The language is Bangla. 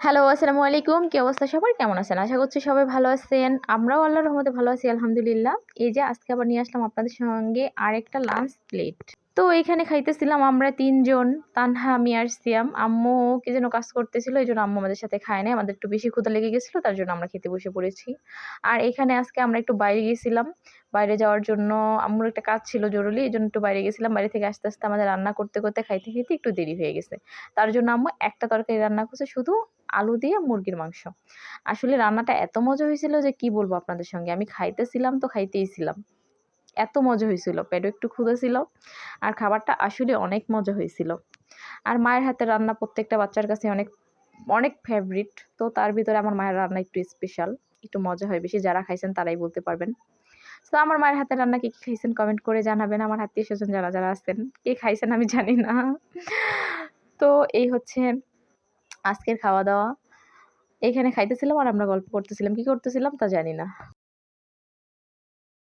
হ্যালো, আসসালামু আলাইকুম। কি অবস্থা সবার? কেমন আছেন? আশা করছি সবাই ভালো আছেন। আমরাও আল্লাহর রহমতে ভালো আছি আলহামদুলিল্লাহ। এই যে আজকে আবার নিয়ে আসলাম আপনাদের সঙ্গে আরেকটা লাঞ্চ প্লেট। তো এখানে খাইতেছিলাম আমরা ৩ জন, তানহা, আমি আর সিয়াম। আম্মু কি যেন কাজ করতেছিল, এজন্য আম্মু আমাদের সাথে খায় নাই। আমাদের একটু বেশি ক্ষুধা লেগে গেছিল, তার জন্য আমরা খেতে বসে পড়েছি। আর এখানে আজকে আমরা একটু বাইরে গেছিলাম। বাইরে যাওয়ার জন্য আম্মুর একটা কাজ ছিল জরুরি, এজন্য একটু বাইরে গেছিলাম। বাইরে থেকে আসতে, আসতে আমাদের রান্না করতে, করতে, খাইতে, খাইতে একটু দেরি হয়ে গেছে। তার জন্য আম্মু একটা তরকারি রান্না করছে, শুধু আলু দিয়ে মুরগির মাংস। আসলে রান্নাটা এত মজা হয়েছিল যে কি বলবো আপনাদের সঙ্গে। আমি খাইতেছিলাম তো খাইতেই ছিলাম। এত মজা হয়েছিল। পেটে একটু ক্ষুধা ছিল। আর খাবারটা আসলে অনেক মজা হয়েছিল। আর মায়ের হাতের রান্না প্রত্যেকটা বাচ্চার কাছে অনেক, অনেক ফেভারিট। তো তার ভিতরে আমার মায়ের রান্না একটু স্পেশাল। একটু মজা হয় বেশি। যারা খাইছেন তারাই বলতে পারবেন। তো আমার মায়ের হাতের রান্না কে কি খাইছেন কমেন্ট করে জানাবেন। আমার আত্মীয়স্বজন যারা, যারা আছেন। কে খাইছেন আমি জানি না। তো এই হচ্ছে আজকের খাওয়া-দাওয়া। এখানে খাইতেছিলাম আর আমরা গল্প করতেছিলাম। কি করতেছিলাম তা জানি না।